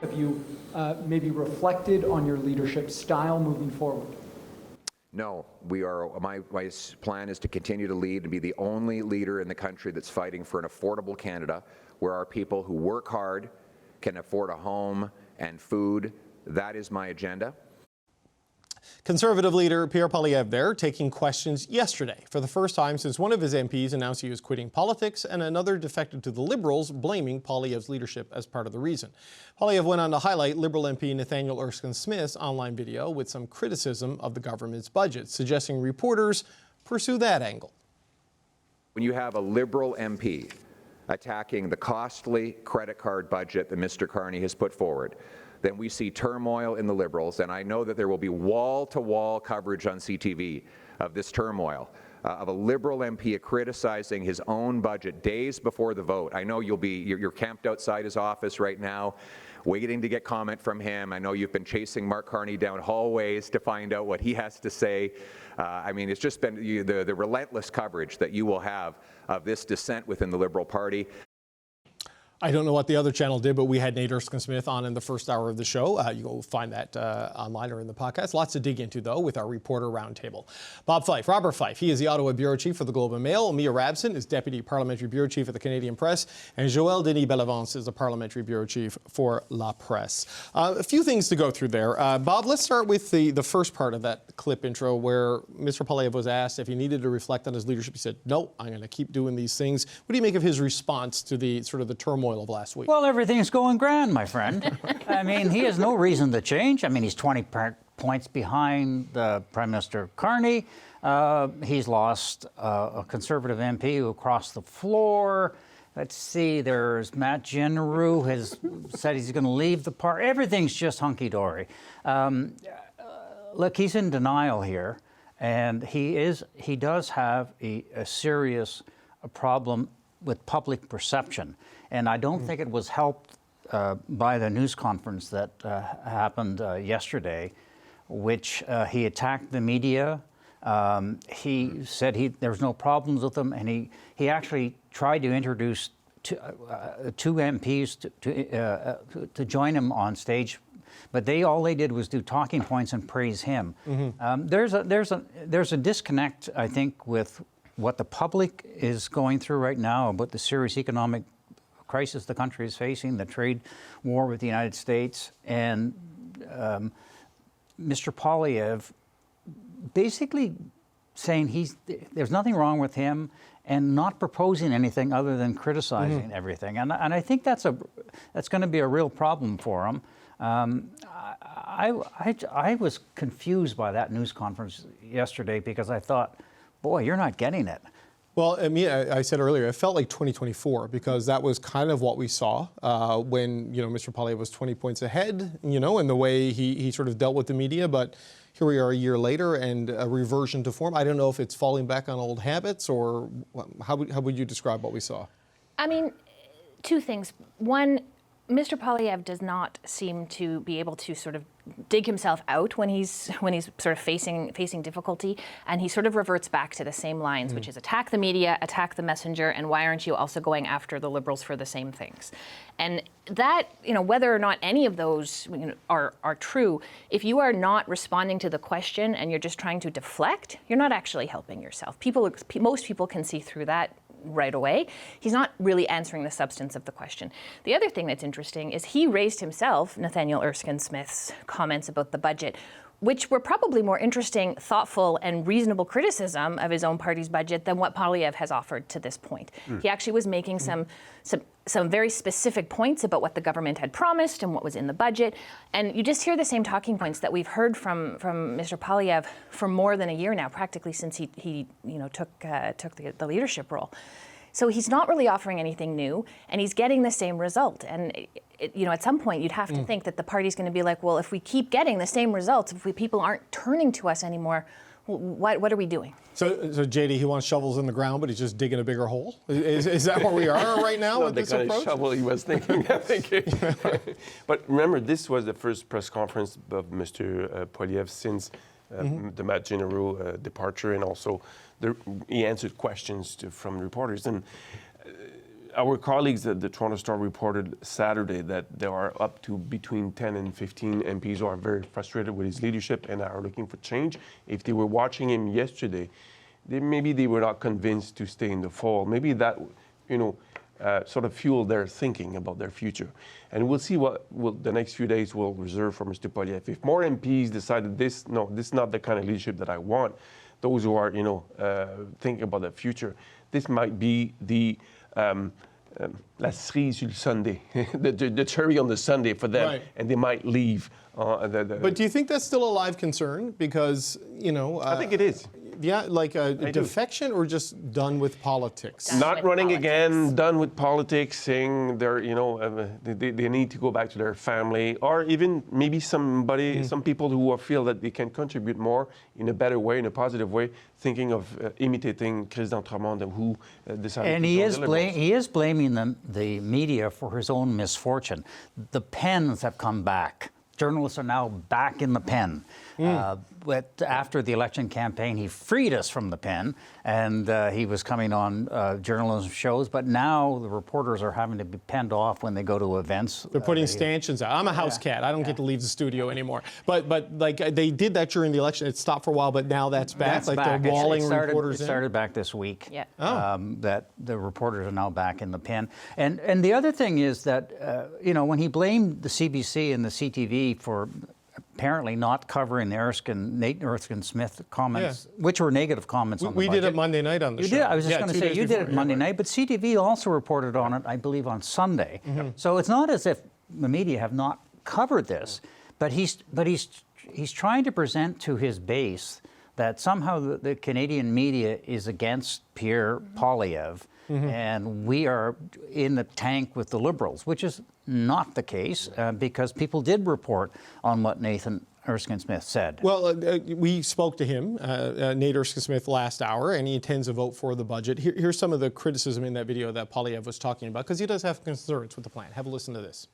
Have you maybe reflected on your leadership style moving forward? No, my plan is to continue to lead and be the only leader in the country that's fighting for an affordable Canada, where our people who work hard can afford a home and food. That is my agenda. Conservative leader Pierre Poilievre there, taking questions yesterday for the first time since one of his MPs announced he was quitting politics and another defected to the Liberals, blaming Poilievre's leadership as part of the reason. Poilievre went on to highlight Liberal MP Nathaniel Erskine-Smith's online video with some criticism of the government's budget, suggesting reporters pursue that angle. When you have a Liberal MP attacking the costly credit card budget that Mr. Carney has put forward, then we see turmoil in the Liberals, and I know that there will be wall-to-wall coverage on CTV of this turmoil, of a Liberal MP criticizing his own budget days before the vote. I know you're camped outside his office right now, waiting to get comment from him. I know you've been chasing Mark Carney down hallways to find out what he has to say. I mean, it's just been the relentless coverage that you will have of this dissent within the Liberal Party. I don't know what the other channel did, but we had Nate Erskine-Smith on in the first hour of the show. You'll find that online or in the podcast. Lots to dig into, though, with our reporter roundtable. Robert Fife, he is the Ottawa Bureau Chief for the Globe and Mail. Mia Rabson is Deputy Parliamentary Bureau Chief at the Canadian Press. And Joël Denis Bellavance is the Parliamentary Bureau Chief for La Presse. A few things to go through there. Bob, let's start with the first part of that clip intro where Mr. Poilievre was asked if he needed to reflect on his leadership. He said, no, I'm going to keep doing these things. What do you make of his response to the sort of the turmoil of last week? Well, everything's going grand, my friend. I mean, he has no reason to change. I mean, he's 20 points behind Prime Minister Carney. He's lost a Conservative MP who crossed the floor. Let's see, there's Matt Genereux has said he's going to leave the party. Everything's just hunky-dory. Look, he's in denial here, and he does have a serious problem with public perception. And I don't think it was helped by the news conference that happened yesterday, which he attacked the media. He said there's no problems with them, and he actually tried to introduce two MPs to join him on stage, but all they did was do talking points and praise him. Mm-hmm. There's a disconnect, I think, with what the public is going through right now about the serious economic crisis the country is facing, the trade war with the United States, and Mr. Poilievre basically saying there's nothing wrong with him and not proposing anything other than criticizing everything. And I think that's going to be a real problem for him. I was confused by that news conference yesterday because I thought, boy, you're not getting it. Well, I mean, I said earlier, it felt like 2024 because that was kind of what we saw when, Mr. Poilievre was 20 points ahead, in the way he sort of dealt with the media. But here we are a year later and a reversion to form. I don't know if it's falling back on old habits or how would you describe what we saw? I mean, two things. One, Mr. Poilievre does not seem to be able to sort of dig himself out when he's sort of facing difficulty, and he sort of reverts back to the same lines, which is attack the media, attack the messenger, and why aren't you also going after the Liberals for the same things? And that, whether or not any of those are true, if you are not responding to the question and you're just trying to deflect, you're not actually helping yourself. Most people can see through that right away. He's not really answering the substance of the question. The other thing that's interesting is he raised himself, Nathaniel Erskine-Smith's comments about the budget, which were probably more interesting, thoughtful, and reasonable criticism of his own party's budget than what Poilievre has offered to this point. He actually was making some very specific points about what the government had promised and what was in the budget. And you just hear the same talking points that we've heard from Mr. Poilievre for more than a year now, practically since he took the leadership role. So he's not really offering anything new, and he's getting the same result. And at some point, you'd have to think that the party's going to be like, well, if we keep getting the same results, if people aren't turning to us anymore, what are we doing? So JD, he wants shovels in the ground, but he's just digging a bigger hole. Is that where we are right now with this approach? Not the kind of shovel he was thinking, I think. But remember, this was the first press conference of Mr. Poilievre since the Matt Genereux departure, and also he answered questions from reporters. And Our colleagues at the Toronto Star reported Saturday that there are up to between 10 and 15 MPs who are very frustrated with his leadership and are looking for change. If they were watching him yesterday, maybe they were not convinced to stay in the fold. Maybe that, sort of fueled their thinking about their future. And we'll see what the next few days will reserve for Mr. Poilievre. If more MPs decided this is not the kind of leadership that I want, those who are, thinking about the future, this might be the la cerise sur le sundae, the cherry on the sundae for them, right. And they might leave. But do you think that's still a live concern? Because, I think it is. Yeah, like a defection or just done with politics? Done Not with running politics. again, done with politics, saying they're, they need to go back to their family, or even maybe some people who feel that they can contribute more in a better way, in a positive way, thinking of imitating Chris d'Entremont, who decided And to he join is, the Liberals. he is blaming the media for his own misfortune. The pens have come back. Journalists are now back in the pen. But after the election campaign, he freed us from the pen, and he was coming on journalism shows. But now the reporters are having to be penned off when they go to events. They're putting stanchions out. I'm a house cat. I don't get to leave the studio anymore. But like they did that during the election. It stopped for a while, but now that's back. That's back. They're walling reporters It in. started back this week. Yeah. That the reporters are now back in the pen. And the other thing is that, when he blamed the CBC and the CTV for apparently not covering the Nate Erskine-Smith comments, which were negative comments on the budget. We did it Monday night on the show. You did. I was just Yeah, going to 2 say, days you did before. it Monday Yeah, night, but CTV also reported on it, I believe, on Sunday. So it's not as if the media have not covered this, but he's trying to present to his base that somehow the Canadian media is against Pierre Poilievre, and we are in the tank with the Liberals, which is not the case, because people did report on what Nathan Erskine-Smith said. Well, we spoke to him, Nate Erskine-Smith, last hour, and he intends to vote for the budget. Here's some of the criticism in that video that Poilievre was talking about, because he does have concerns with the plan. Have a listen to this.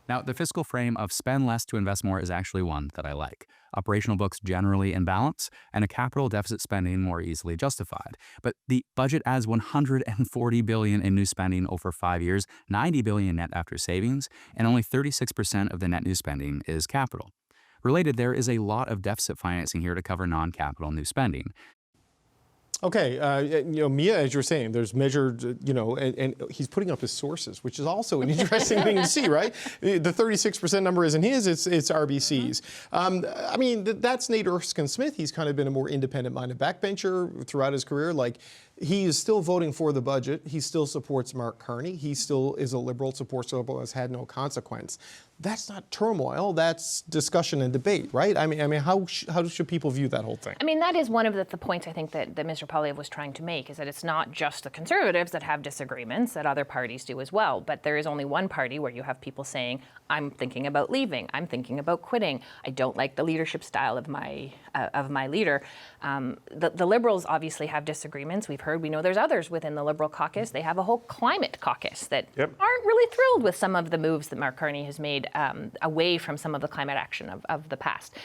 Now, the fiscal frame of spend less to invest more is actually one that I like. Operational books generally in balance, and a capital deficit spending more easily justified. But the budget adds $140 billion in new spending over 5 years, $90 billion net after savings, and only 36% of the net new spending is capital. Related, there is a lot of deficit financing here to cover non-capital new spending. Okay, Mia, as you're saying, there's measured, and he's putting up his sources, which is also an interesting thing to see, right? The 36% number isn't his, it's RBC's. That's Nate Erskine-Smith. He's kind of been a more independent-minded backbencher throughout his career. Like, he is still voting for the budget. He still supports Mark Carney. He still is a Liberal, supports Liberal, has had no consequence. That's not turmoil. That's discussion and debate, right? How should people view that whole thing? That is one of the points I think that Mr. Poilievre was trying to make, is that it's not just the Conservatives that have disagreements, that other parties do as well. But there is only one party where you have people saying, I'm thinking about leaving, I'm thinking about quitting, I don't like the leadership style of my leader. The Liberals obviously have disagreements. We know there's others within the Liberal caucus. They have a whole climate caucus that aren't really thrilled with some of the moves that Mark Carney has made away from some of the climate action of the past.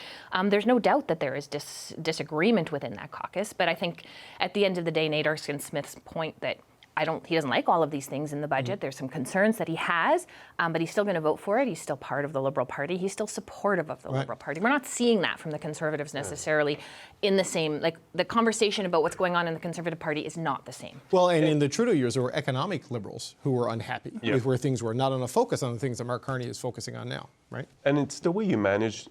There's no doubt that there is disagreement within that caucus, but I think at the end of the day, Nate Erskine-Smith's point that he doesn't like all of these things in the budget. There's some concerns that he has, but he's still going to vote for it. He's still part of the Liberal Party. He's still supportive of the Liberal Party. We're not seeing that from the Conservatives necessarily in the same, the conversation about what's going on in the Conservative Party is not the same. Well, and in the Trudeau years, there were economic Liberals who were unhappy with where things were, not enough focus on the things that Mark Carney is focusing on now, right? And it's the way you manage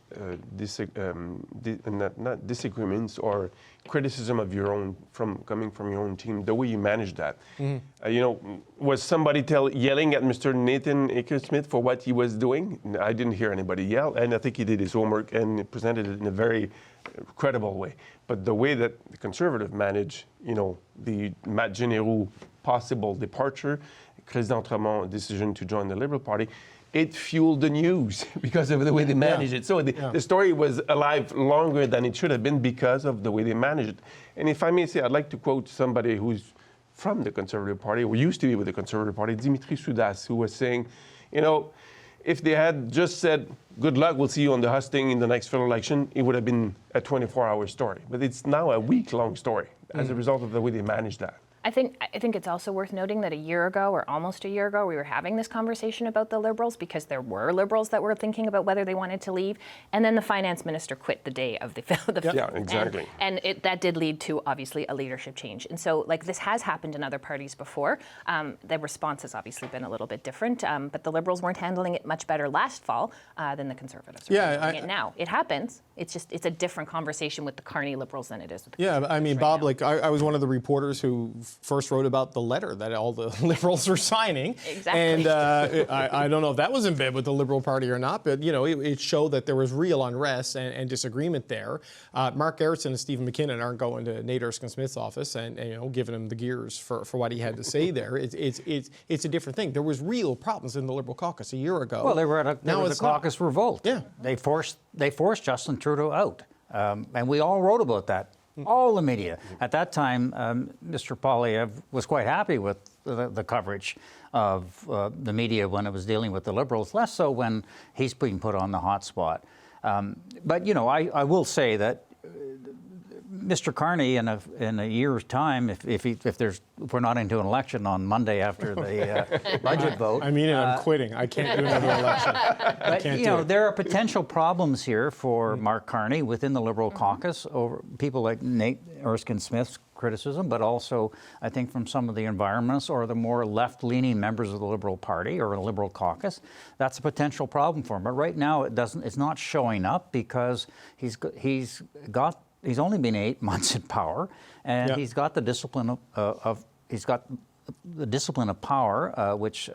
not disagreements or criticism of your own coming from your own team. The way you manage that. Was somebody yelling at Mr. Nathan Erskine-Smith for what he was doing? I didn't hear anybody yell, and I think he did his homework and presented it in a very credible way. But the way that the Conservative manage, the Matt Généraux possible departure, Chris d'Entremont decision to join the Liberal Party, it fueled the news because of the way they managed it. So the story was alive longer than it should have been because of the way they managed it. And if I may say, I'd like to quote somebody who's from the Conservative Party, who used to be with the Conservative Party, Dimitri Soudas, who was saying, if they had just said, good luck, we'll see you on the hustings in the next federal election, it would have been a 24-hour story. But it's now a week-long story as a result of the way they managed that. I think it's also worth noting that a year ago, or almost a year ago, we were having this conversation about the Liberals because there were Liberals that were thinking about whether they wanted to leave, and then the finance minister quit the day of the Yeah, exactly. And that did lead to obviously a leadership change. And so, like, this has happened in other parties before. The response has obviously been a little bit different, but the Liberals weren't handling it much better last fall than the Conservatives are handling it now. It happens. It's a different conversation with the Carney Liberals than it is with the Yeah, I mean, right Bob, now. like, I was one of the reporters who first wrote about the letter that all the Liberals are signing. Exactly. And I don't know if that was in bed with the Liberal Party or not, but, you know, it showed that there was real unrest and disagreement there. Mark Garretson and Stephen McKinnon aren't going to Nate Erskine-Smith's office and, you know, giving him the gears for what he had to say there. It's a different thing. There was real problems in the Liberal caucus a year ago. Well, there was a caucus revolt. Yeah. They forced Justin Trudeau out. And we all wrote about that. All the media. At that time, Mr. Poilievre was quite happy with the coverage of the media when it was dealing with the Liberals, less so when he's being put on the hot spot. But, you know, I will say that Mr. Carney, in a year's time, if we're not into an election on Monday after the budget vote. I mean, I'm quitting. I can't do another election. But, you know, there are potential problems here for Mark Carney within the Liberal caucus over people like Nate Erskine-Smith's criticism, but also, I think, from some of the environmentalists or the more left-leaning members of the Liberal Party or the Liberal caucus. That's a potential problem for him. But right now, it's not showing up because he's only been 8 months in power, and he's got the discipline of power, which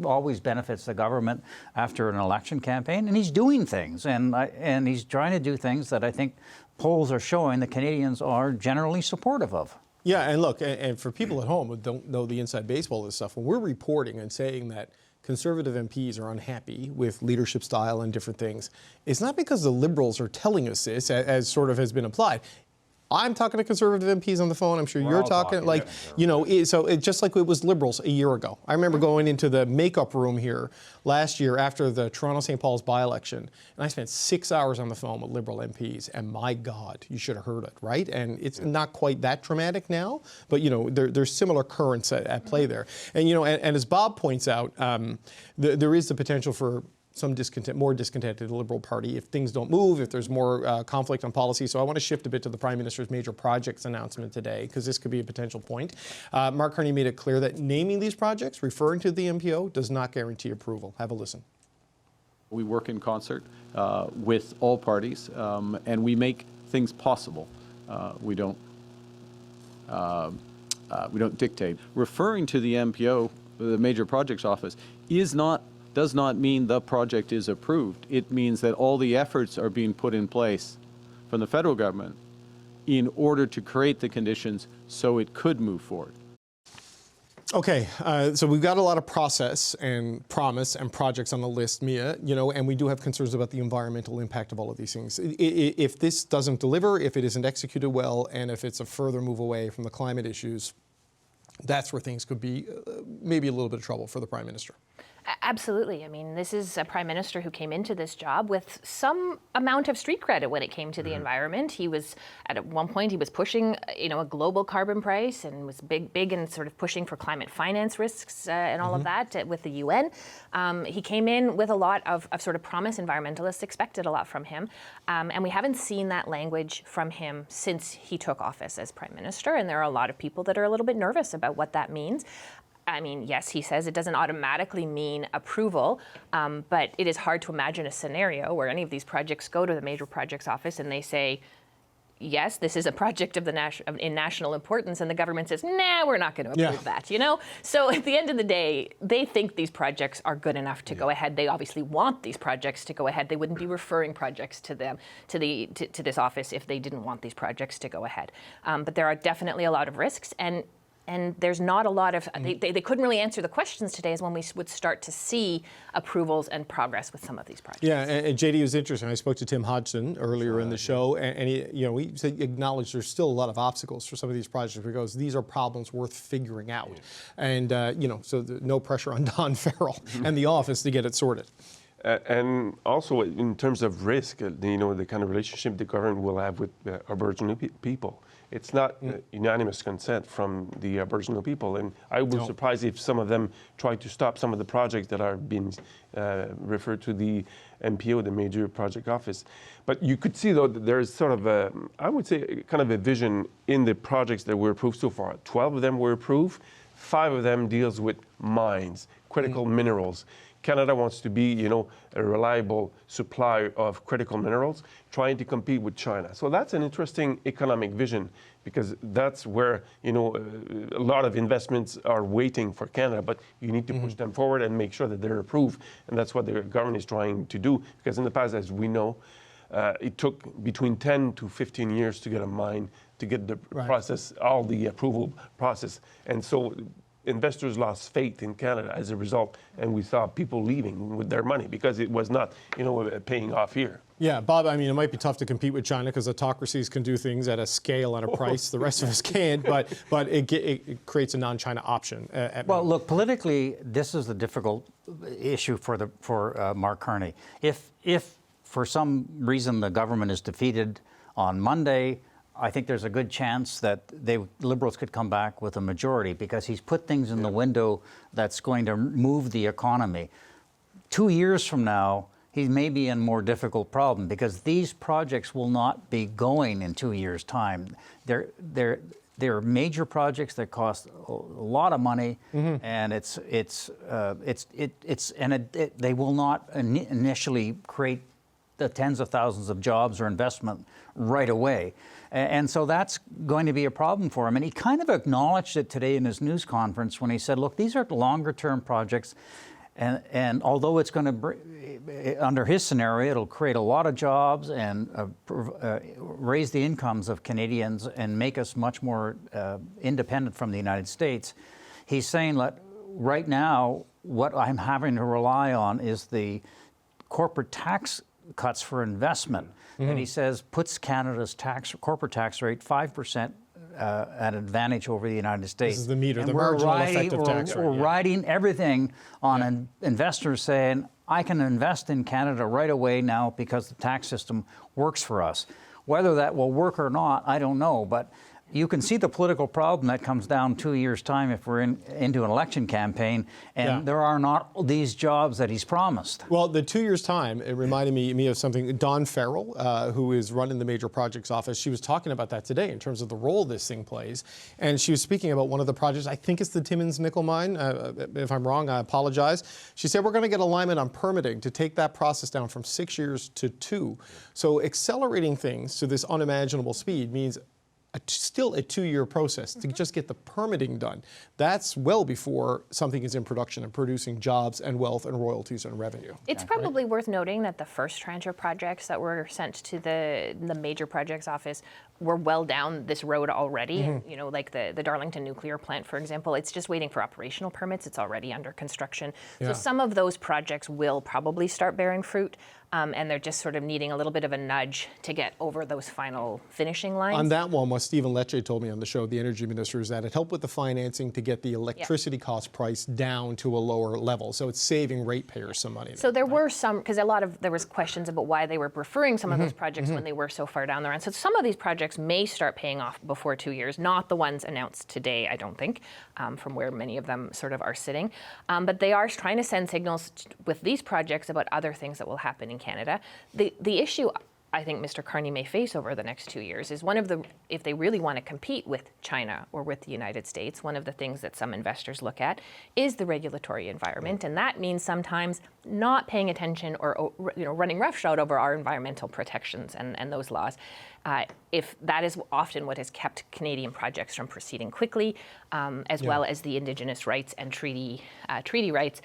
always benefits the government after an election campaign. And he's doing things, and he's trying to do things that I think polls are showing the Canadians are generally supportive of. Yeah, and look, and for people at home who don't know the inside baseball of this stuff, when we're reporting and saying that Conservative MPs are unhappy with leadership style and different things, it's not because the Liberals are telling us this, as sort of has been implied. I'm talking to Conservative MPs on the phone. I'm sure you're talking. Like, you know, so it's just like it was Liberals a year ago. I remember going into the makeup room here last year after the Toronto-St. Paul's by-election, and I spent 6 hours on the phone with Liberal MPs, and my God, you should have heard it, right? And it's not quite that dramatic now, but, you know, there's similar currents at play there. And, you know, and as Bob points out, there is the potential for some more discontent in the Liberal Party if things don't move, if there's more conflict on policy. So I want to shift a bit to the Prime Minister's major projects announcement today, because this could be a potential point. Mark Carney made it clear that naming these projects, referring to the MPO, does not guarantee approval. Have a listen. We work in concert with all parties, and we make things possible. We don't dictate. Referring to the MPO, the Major Projects Office, does not mean the project is approved. It means that all the efforts are being put in place from the federal government in order to create the conditions so it could move forward. Okay, so we've got a lot of process and promise and projects on the list, Mia, you know, and we do have concerns about the environmental impact of all of these things. If this doesn't deliver, if it isn't executed well, and if it's a further move away from the climate issues, that's where things could be maybe a little bit of trouble for the Prime Minister. Absolutely. I mean, this is a prime minister who came into this job with some amount of street credit when it came to the environment. He was, at one point, he was pushing, you know, a global carbon price and was big and sort of pushing for climate finance risks and all of that with the UN. He came in with a lot of sort of promise. Environmentalists expected a lot from him. And we haven't seen that language from him since he took office as prime minister. And there are a lot of people that are a little bit nervous about what that means. I mean, yes, he says it doesn't automatically mean approval, but it is hard to imagine a scenario where any of these projects go to the Major Projects Office and they say, yes, this is a project of in national importance, and the government says, nah, we're not going to approve that, you know? So at the end of the day, they think these projects are good enough to go ahead. They obviously want these projects to go ahead. They wouldn't be referring projects to them, to this office if they didn't want these projects to go ahead. But there are definitely a lot of risks, and there's not a lot of, they couldn't really answer the questions today as when we would start to see approvals and progress with some of these projects. Yeah, and JD was interesting. I spoke to Tim Hodgson earlier in the show, and he, you know, he acknowledged there's still a lot of obstacles for some of these projects because these are problems worth figuring out. And, you know, so no pressure on Don Farrell and the office to get it sorted. And also, in terms of risk, you know, the kind of relationship the government will have with Aboriginal people. it's not unanimous consent from the Aboriginal people. And I was surprised if some of them tried to stop some of the projects that are being referred to the MPO, the Major Project Office. But you could see, though, that there's sort of a, I would say, kind of a vision in the projects that were approved so far. 12 of them were approved. 5 of them deals with mines, critical minerals. Canada wants to be, a reliable supplier of critical minerals, trying to compete with China. So that's an interesting economic vision, because that's where, a lot of investments are waiting for Canada, but you need to push them forward and make sure that they're approved. And that's what the government is trying to do, because in the past, as we know, it took between 10 to 15 years to get a mine, to get the process, all the approval process. And so investors lost faith in Canada as a result, and we saw people leaving with their money because it was not, paying off here. Yeah, Bob, I mean, it might be tough to compete with China because autocracies can do things at a scale and a price the rest of us can't, but it creates a non-China option. Well, look, politically, this is the difficult issue for Mark Carney. If for some reason the government is defeated on Monday, I think there's a good chance that Liberals could come back with a majority, because he's put things in the window that's going to move the economy. 2 years from now, he may be in a more difficult problem, because these projects will not be going in 2 years' time. They're major projects that cost a lot of money, and they will not initially create the tens of thousands of jobs or investment right away. And so that's going to be a problem for him. And he kind of acknowledged it today in his news conference when he said, look, these are longer term projects. And although it's going to, under his scenario, it'll create a lot of jobs and raise the incomes of Canadians and make us much more independent from the United States, he's saying that right now, what I'm having to rely on is the corporate tax cuts for investment. And he says puts Canada's corporate tax rate 5% at advantage over the United States. This is the meter, and the marginal effective tax rate. We're riding everything on investors saying, I can invest in Canada right away now because the tax system works for us. Whether that will work or not, I don't know. But you can see the political problem that comes down 2 years' time if we're into an election campaign, and there are not these jobs that he's promised. Well, the 2 years' time, it reminded me of something. Dawn Farrell, who is running the Major Projects Office, she was talking about that today in terms of the role this thing plays. And she was speaking about one of the projects, I think it's the Timmins Nickel Mine. If I'm wrong, I apologize. She said, we're going to get alignment on permitting to take that process down from 6 years to 2. So accelerating things to this unimaginable speed means still a 2-year process to just get the permitting done. That's well before something is in production and producing jobs and wealth and royalties and revenue. It's probably worth noting that the first tranche of projects that were sent to the Major Projects Office were well down this road already. Like the Darlington nuclear plant, for example, it's just waiting for operational permits. It's already under construction. So some of those projects will probably start bearing fruit. And they're just sort of needing a little bit of a nudge to get over those final finishing lines. On that one, what Stephen Lecce told me on the show, the energy minister, is that it helped with the financing to get the electricity cost price down to a lower level. So it's saving ratepayers some money. So there were some, because there was questions about why they were preferring some of those projects when they were so far down the road. So some of these projects may start paying off before 2 years, not the ones announced today, I don't think, from where many of them sort of are sitting. But they are trying to send signals with these projects about other things that will happen in Canada. The issue I think Mr. Carney may face over the next 2 years is if they really want to compete with China or with the United States, one of the things that some investors look at is the regulatory environment. And that means sometimes not paying attention or running roughshod over our environmental protections and those laws. If that is often what has kept Canadian projects from proceeding quickly, as well as the Indigenous rights and treaty rights,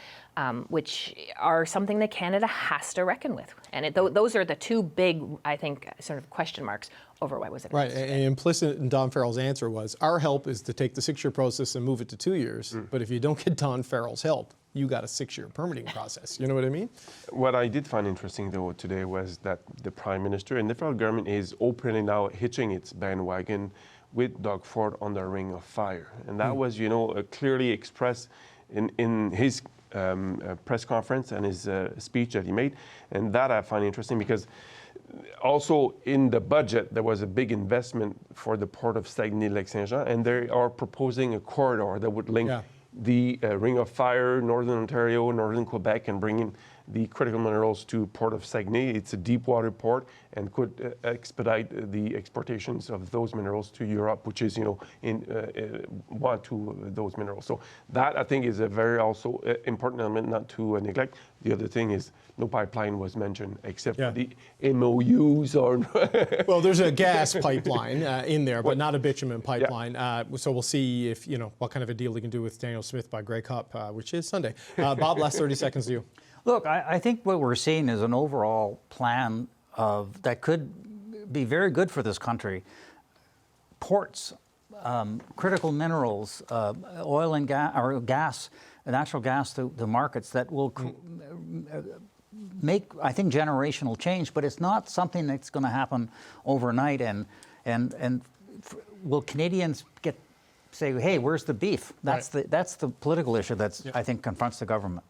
which are something that Canada has to reckon with. And those are the two big, I think, sort of question marks over what was announced. Right, and implicit in Dawn Farrell's answer was, our help is to take the 6-year process and move it to 2 years. But if you don't get Dawn Farrell's help, you got a 6-year permitting process. You know what I mean? What I did find interesting, though, today was that the Prime Minister and the federal government is openly now hitching its bandwagon with Doug Ford on the Ring of Fire. And that was, clearly expressed in his press conference and his speech that he made. And that I find interesting because also in the budget, there was a big investment for the port of Saguenay-Lac-Saint-Jean, and they are proposing a corridor that would link the Ring of Fire, Northern Ontario, Northern Quebec, and bringing the critical minerals to Port of Saguenay. It's a deep water port and could expedite the exportations of those minerals to Europe, which is, want to those minerals. So that I think is a very also important element not to neglect. The other thing is no pipeline was mentioned except for the MOUs or. Well, there's a gas pipeline in there, but not a bitumen pipeline. So we'll see if what kind of a deal they can do with Daniel Smith by Grey Cup, which is Sunday. Bob, last 30 seconds to you. Look, I think what we're seeing is an overall plan that could be very good for this country. Ports, critical minerals, oil and gas, natural gas to the markets that will make, I think, generational change. But it's not something that's going to happen overnight. And will Canadians say, hey, where's the beef? That's the political issue that's I think confronts the government.